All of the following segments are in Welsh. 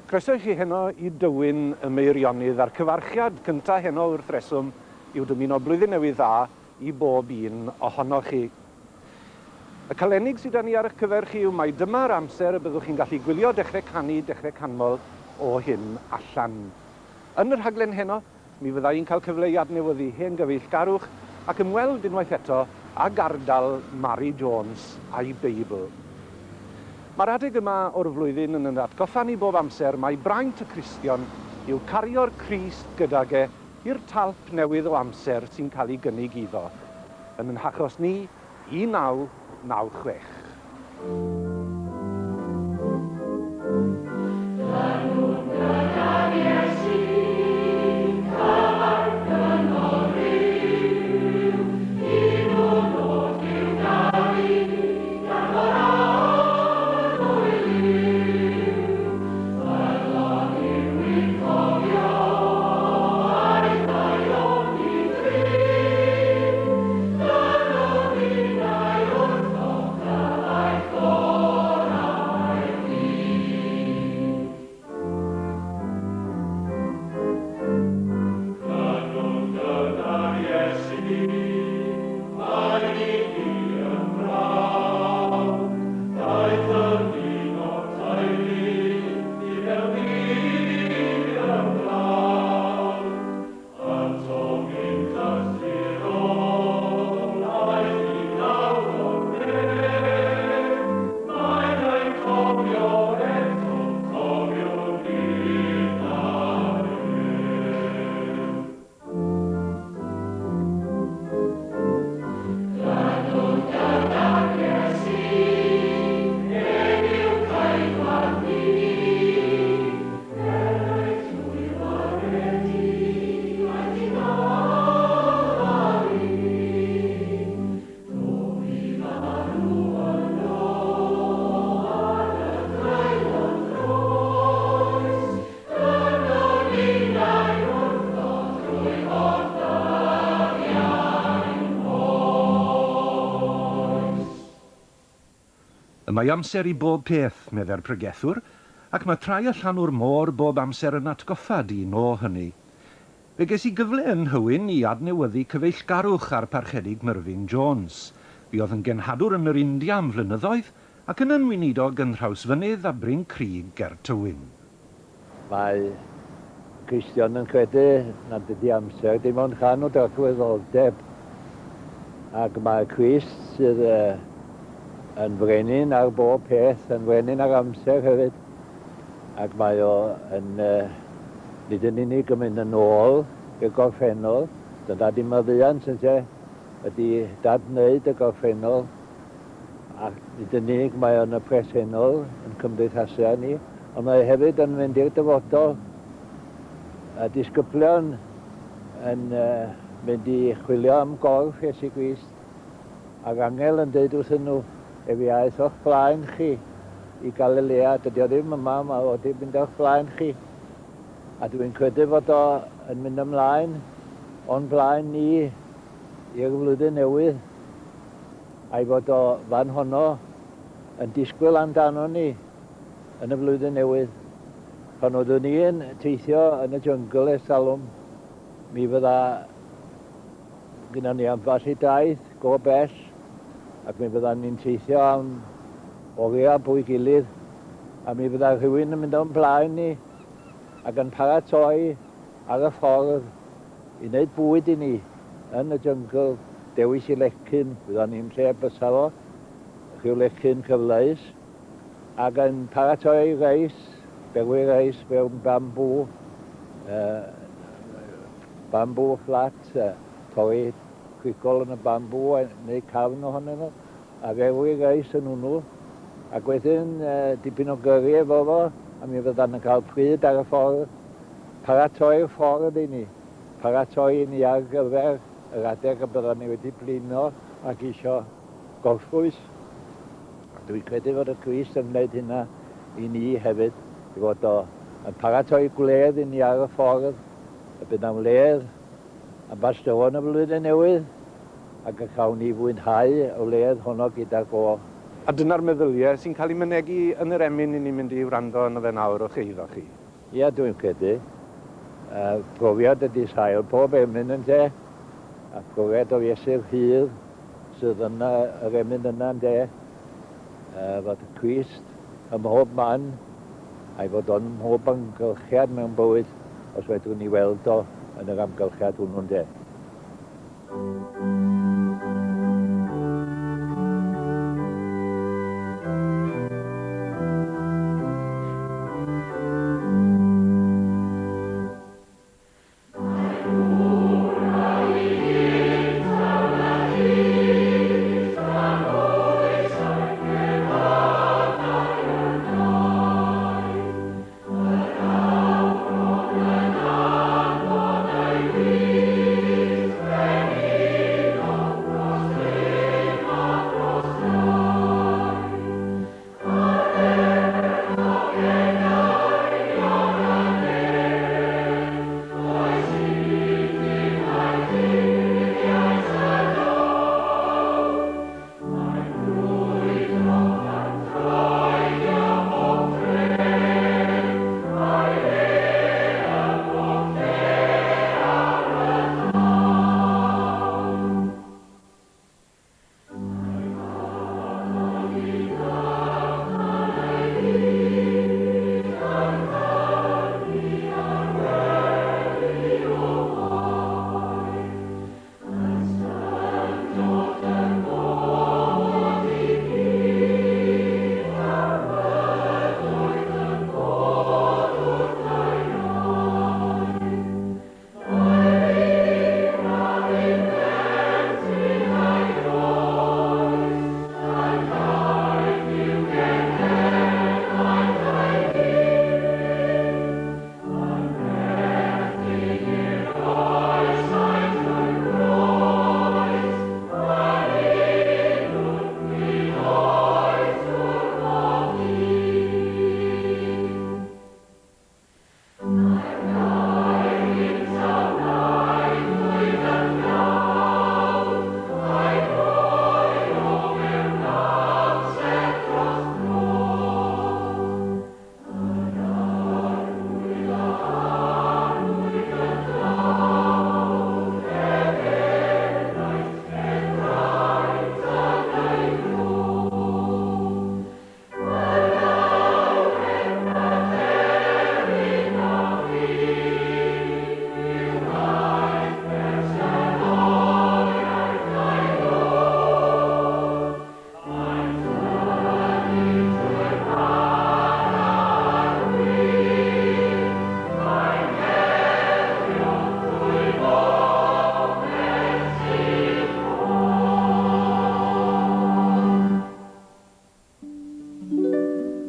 Croeso i chi heno I Dywyn y Meirionnydd a'r cyfarchiad cyntaf heno wrth reswm yw dymuno blwyddyn newydd dda I bob un ohonoch chi. Y calennig sydd ni ar eich cyfer chi yw mai dyma'r amser y byddwch chi'n gallu gwylio dechrau canu, dechrau canmol o hyn allan. Yn yr rhaglen heno, mi fydda i'n cael cyfle I adnewyddu hen gyfeillgarwch ac ymweld unwaith eto ag ardal Mary Jones a'i Beibl. Mae'r adeg yma o'r flwyddyn yn atgoffa ni bob amser mai braint y Cristion yw cario'r Crist gydag i'r talp newydd o amser sy'n cael ei gynnig iddo. Yn ein hachos ni 1996. Mae amser I bob peth, medde'r pregethwr, ac mae trai y llanw'r môr bob amser yn atgoffa dyn o hynny. Fe ges I gyfle yn Nhywyn I adnewyddu cyfeillgarwch ar parchedig Myrddin Jones. Fi oedd yn genhadwr yn yr India am flynyddoedd ac yn ynwynidog yn Nhrawsfynydd a Bryn Crug ger Tywyn. Mae Cristion yn credu nad ydi amser dim ond rhan o dragwyddoldeb ac mae'r Crist sydd yn frenin ar bob peth, yn frenin ar amser hefyd. Ac mae o yn nid yn unig yn mynd yn ôl i'r gorffennol. Dyna dim maddeuant yn ydy dad wneud y gorffennol. Ac nid yn unig mae o'n y presennol yn cymdeithasau ni. Ond mae hefyd yn mynd i'r dyfodol. A disgyblion yn mynd I chwilio am gorff Iesu Grist. Ac angel yn deud wrthyn nhw, fi aeth o'ch blaen chi I Galilea, dydy o ddim yma, mae o wedi mynd o'ch blaen chi. A dwi'n credu fod o yn mynd ymlaen o'n blaen ni i'r flwyddyn newydd. A'i fod o fan honno yn disgwyl amdano ni yn y flwyddyn newydd. Pan oeddwn ni'n teithio yn y jungle ers talwm, mi fydda gyda ni ambell I daith go bell, ac mi fydda ni'n teithio am oriau bwy gilydd, a mi fydda rhywun yn mynd o'n blaen ni ac yn paratoi ar y ffordd I wneud bwyd I ni yn y jungle, dewis I lecyn, fydda ni'n lle bysaf o, rhyw lecyn cyfleus, ac yn paratoi reis, berwi reis mewn bambŵ, bambŵ fflat, torri cricol yn y bambŵ, neu cafn ohonyn nhw, a berwi reis yn hwnnw, ac wedyn dipyn o gyrru efo fo, a mi fydda'n cael pryd ar y ffordd, paratoi'r ffordd I ni, paratoi I ni ar gyfer yr adeg a bydda'n ni wedi blino ac isio gorffwys. Dwi'n credu fod y Crist yn gwneud hynna I ni hefyd, I fod o yn paratoi gwledd I ni ar y ffordd, y bydd am ledd a bastewon y flwyddyn newydd ac yn cael ni fwynhau o ledd honno gyda go. A dyna'r meddyliau sy'n cael ei mynegu yn yr emyn I ni'n mynd I wrando yn y fe nawr o'ch eiddo chi. Ia, dwi'n credu. Profiad ydy sail pob emyn yn de. A profiad o fiesu'r hir sydd yna, yr emyn yna yn de. Fod y Crist ym mhob man, a'i fod o'n mhob amgylchiad mewn bywyd, os fedrwn ni weld o yn yr amgylchiad hwnnw'n de.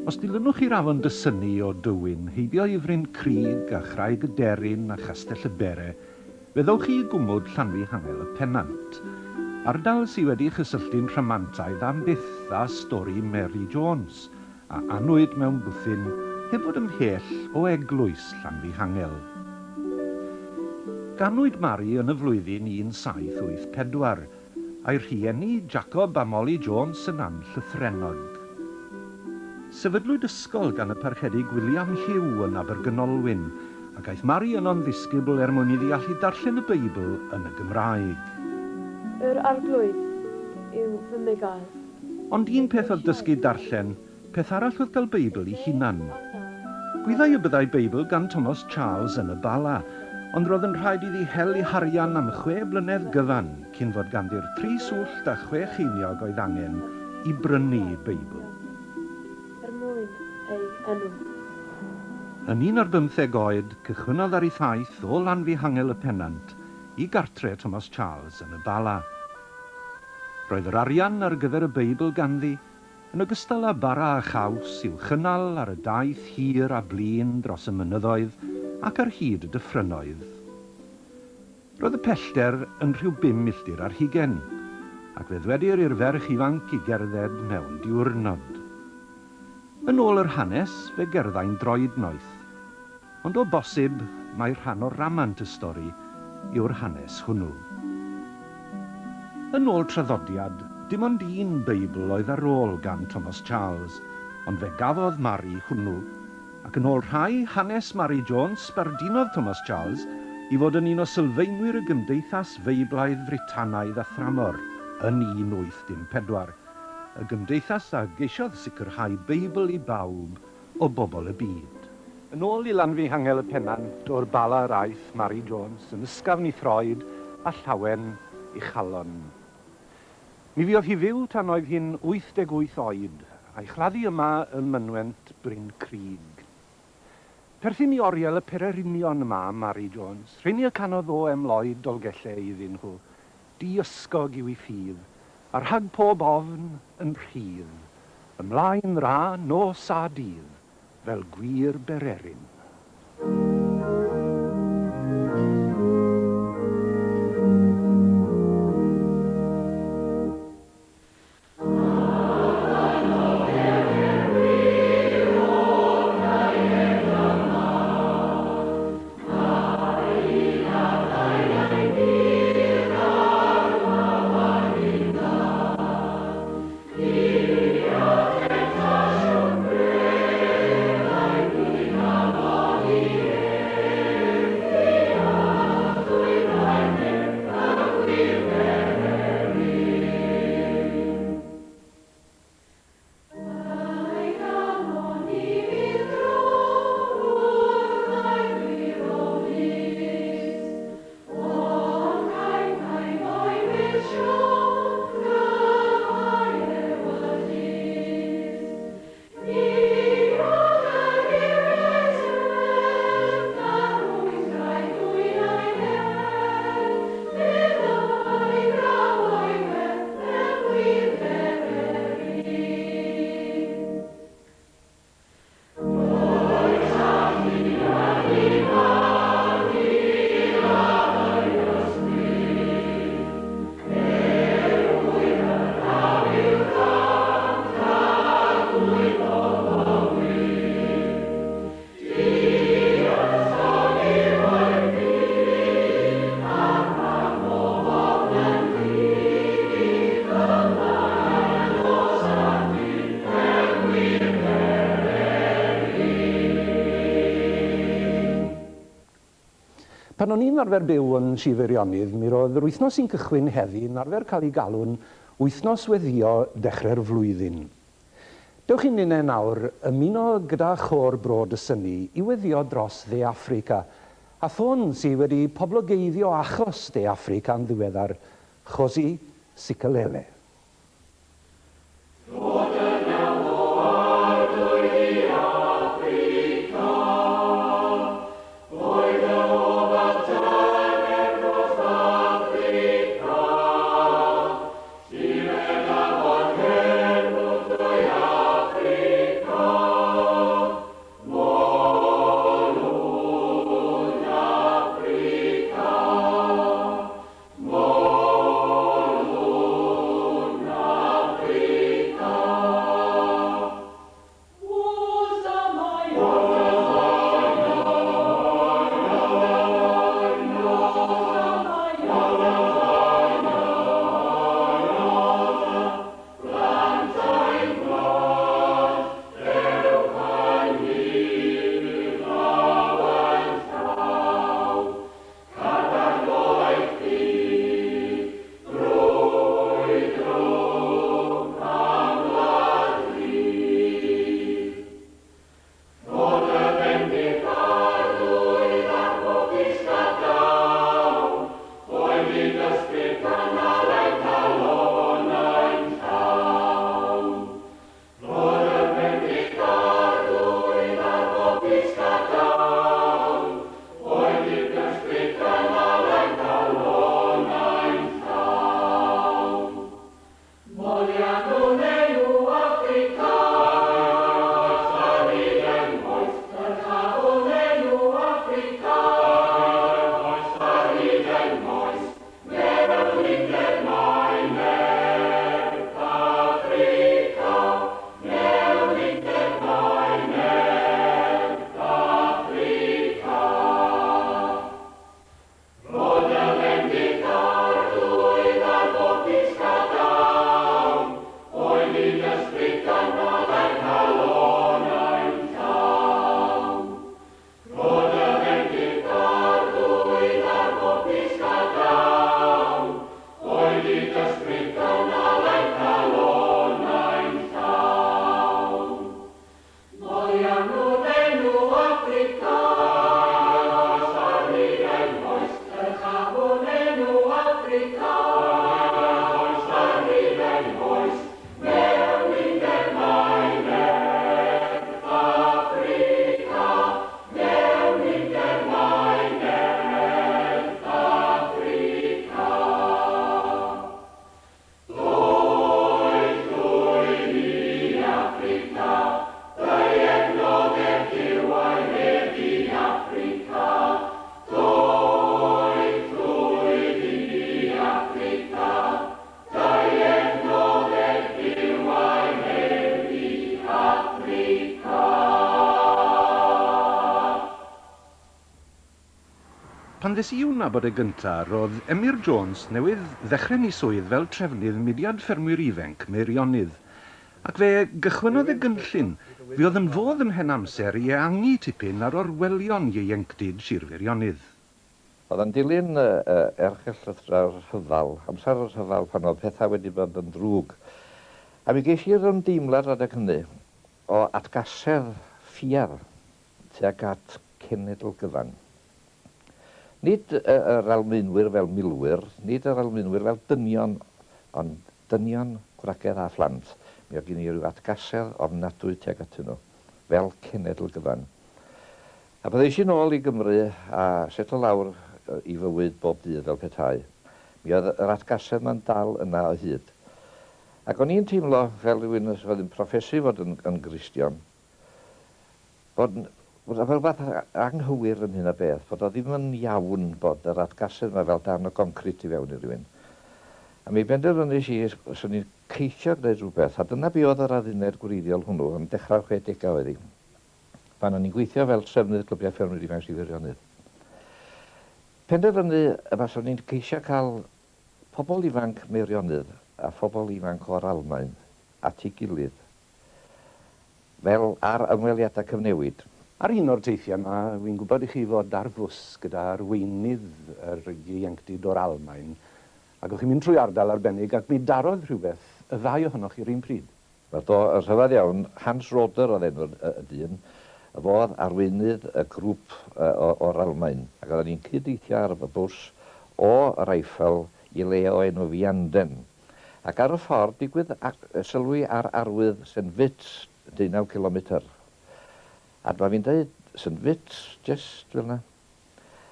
Os dilynwch chi'r afon dysynu o Dywyn, heibio i Fryn Crug a Chraig y Deryn a Chastell y Bere, feddwch chi i gwmwd Llanfi Hangel y Pennant. Ardal sydd wedi chysylltu'n rhamantaidd am byth a stori Mary Jones, a anwyd mewn bwthyn heb fod ymhell o eglwys Llanfi Hangel. Ganwyd Mary yn y flwyddyn 1784, a'i rhieni Jacob a Molly Jones yn anllythrennog. Sefydlwyd ysgol gan y parchedig William Hugh yn Abergynolwyn, a gaeth Mary yno'n ddisgybl mwyn iddi allu darllen y Beibl yn y Gymraeg. Yr arglwydd yw fy megael. Ond un peth oedd dysgu darllen, peth arall oedd gael Beibl ei hunan. Gwyddai y byddai Beibl gan Thomas Charles yn y Bala, ond roedd yn rhaid iddi hel ei harian am 6 blynedd gyfan cyn fod ganddi'r 3 swllt a 6 cheiniog oedd angen i brynu Beibl. Yn 15 oed, cychwynodd ar ei thaith o Llanfi Hangel y Pennant i gartre Thomas Charles yn y Bala. Roedd yr arian ar gyfer y Beibl ganddi, yn ogystal â bara a chaws i'w chynnal ar y daith hir a blin dros y mynyddoedd ac ar hyd y dyffrynoedd. Roedd y pellter yn rhyw 5 milltir ar 20, ac feddwedir i'r ferch ifanc i gerdded mewn diwrnod. Yn ôl yr hanes, fe gerddai'n droed noeth, ond o bosib mae rhan o ramant y stori yw'r hanes hwnnw. Yn ôl traddodiad, dim ond un Beibl oedd ar ôl gan Thomas Charles, ond fe gafodd Mary hwnnw, Ac yn ôl rhai hanes Mary Jones, sbardinodd Thomas Charles i fod yn un o sylfaenwyr y Gymdeithas Feiblaidd Britanaidd a thramor yn 1854. Y gymdeithas a geisiodd sicrhau Beibl i bawb o bobl y byd. Yn ôl i Lanfihangel y Pennant o'r Bala'r Aeth Mary Jones yn ysgafn i throed a llawen i chalon. Mi fuodd hi fyw tan oedd hi'n 88 oed a'i chladdu yma yn mynwent Bryn Crug. Perthyn i oriel y pererinion yma Mary Jones, rheini y canodd o emloi dolgellau iddyn nhw, diysgog i'w ei ffydd, a rhag pob ofn yn rhydd, ymlaen ra nos a dydd, fel gwir bereryn. Pan o'n i'n arfer byw yn Sir Feirionydd, mi roedd yr wythnos sy'n cychwyn heddi yn arfer cael ei galw'n wythnos weddio dechrau'r flwyddyn. Dewch i'n nynnu nawr ymuno gyda chôr Brod y Synnu i weddio dros De Affrica, a thôn sydd wedi poblogeiddio achos De Affrica yn ddiweddar, Chosi Sikelele. Pan ddes i wna bod y gyntaf, roedd Emyr Jones newydd ddechrau ni swydd fel trefnydd mudiad ffermwyr ifanc Meirionydd. Ac fe gychwynodd y gynllun, fe oedd yn fodd ymhen amser i eangu tipyn ar orwelion ieuenctid Sir Feirionydd. Oedd yn dilyn erchyll yr rhyfal, amser yr rhyfal pan oedd pethau wedi bod yn drwg. A mi ges i'r ymdeimlad adeg hynny o atgasedd ffiar tuag at cenedl gyfan. Nid yr almaenwyr fel milwyr, nid yr almaenwyr fel dynion, ond dynion, gwragedd a phlant. Mi oedd gen i ryw atgasedd ofnadwy tuag atyn nhw, fel cenedl gyfan. A byddais i nôl i Gymru a setlo lawr i fywyd bob dydd fel petau. Mi oedd yr atgasedd ma'n dal yna o hyd. Ac o'n i'n teimlo fel rhywun oedd yn proffesu fod yn Gristion, bod rhywbeth anghywir yn hyn o beth, bod o ddim yn iawn bod yr atgasedd yma fel darn o concrit i fewn i rhywun. A mi benderfynais i, os o'n i'n ceisio gwneud rhywbeth, a dyna be oedd yr adduned gwreiddiol hwnnw yn dechrau'r 60au wedi. Pan o'n i'n gweithio fel trefnydd clwbiau ffermwyr ifanc Sir Feirionydd. Penderfynu yma o'n i'n ceisio cael pobl ifanc Meirionydd a phobl ifanc o'r Almaen at ei gilydd fel ar ymweliadau cyfnewid. Ar un o'r teithiau yma, wy'n gwybod i chi fod ar fws gyda arweinydd yr ieuenctid o'r Almaen, ac o'ch chi'n mynd trwy ardal arbennig ac mi darodd rhywbeth y ddau ohonoch chi'r un pryd. Wel do, yn rhyfedd iawn, Hans Roder oedd enw'r dyn, fodd arweinydd y grŵp o'r Almaen, ac oedden ni'n cydeithio ar y bws o Reiffel i le o enw Vianden. Ac ar y ffordd, digwydd sylwi ar arwydd St Wits, 19 km. A mae fi'n dweud, St Wits, just fel yna.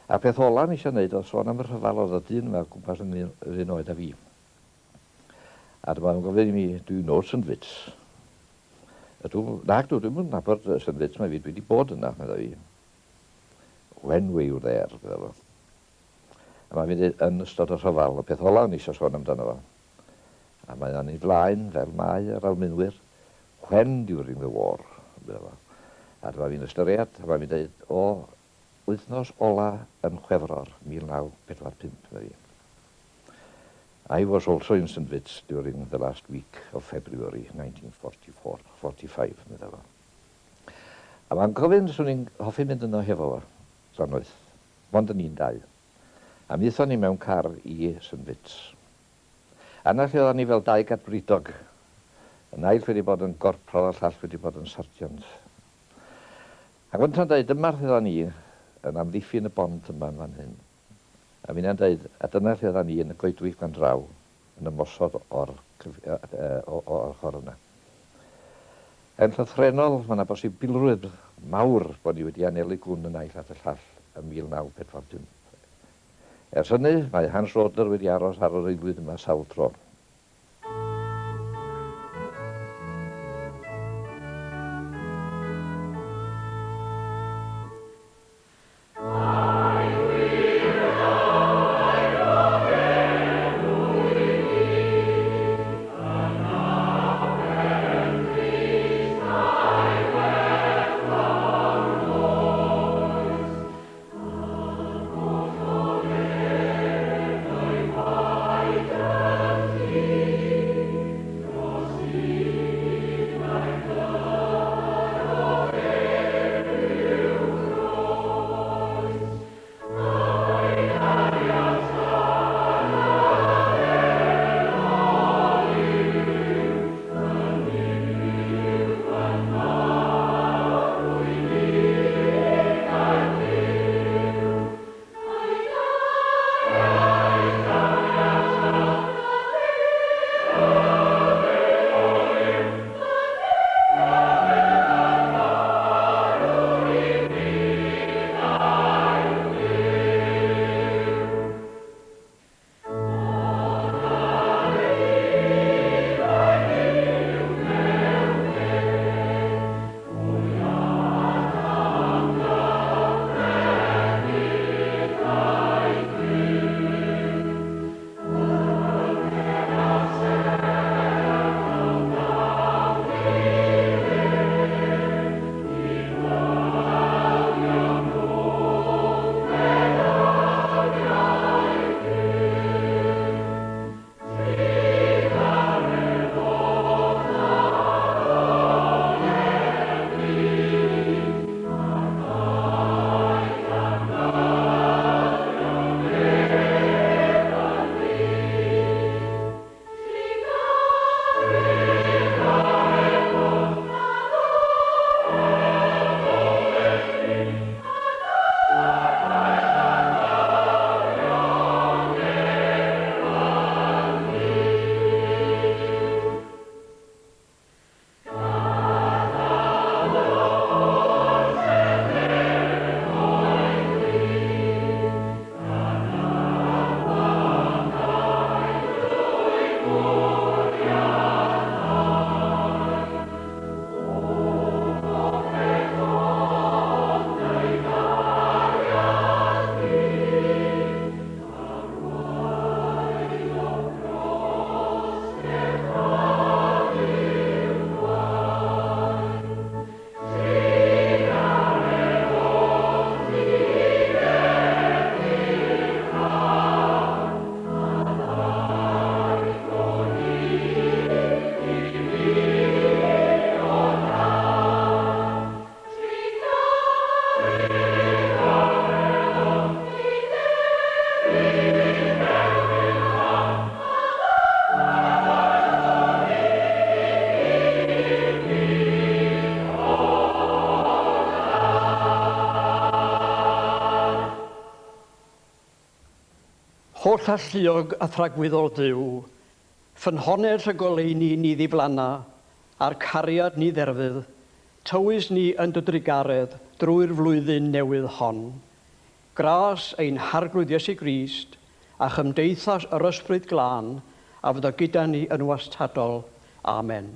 A peth ola ni eisiau gwneud oedd sôn am y rhyfal oedd y dyn yma gwmpas yn un oed â fi. A dyma yn gofyn i mi, do you know St Wits? Nag dwi'n mynd nabod St Wits, mae fi wedi bod yna, meddwl fi. When were you there? A mae fi yn ystod y rhyfal, y peth ola ni eisiau sôn amdano fo. A mae yna'n ei flaen fel mae yr Almaenwyr, when during the war. A dyma fi'n ystyried, a mae fi'n dweud, o wythnos ola yn Chwefror, 1945. I was also in St Wits during the last week of February 1945, meddwl fo. A mae'n gofyn, swn i'n hoffi mynd yno hefo fo, dranwydd, mond yn un dau. A mi eithon ni mewn car i St Wits. A na lle oedden ni fel dau gadfridog. Y nail wedi bod yn gorpral, a llall wedi bod yn sardiant. Ac o'n ta'n dweud, dyma lle oedden ni yn amddiffyn y bond yma yn fan hyn. A fi'n dweud, a dyna lle oedden ni yn y goedwig gan draw, yn ymosod o'r chor yna. Yn llythrenol, mae yna bosibilrwydd mawr bod ni wedi anelu gwn y naill at y llall yn 1945. Ers hynny, mae Hans Roder wedi aros ar yr eilwydd yma sawl tro. holl alluog a thragwyddol Dyw, ffynhoned y goleuni ni ddiflanna, a'r cariad ni dderfydd, tywys ni yn dy drigaredd drwy'r flwyddyn newydd hon. Gras ein harglwydd Iesu Grist, a chymdeithas yr ysbryd glân, a fydd o gyda ni yn wastadol. Amen.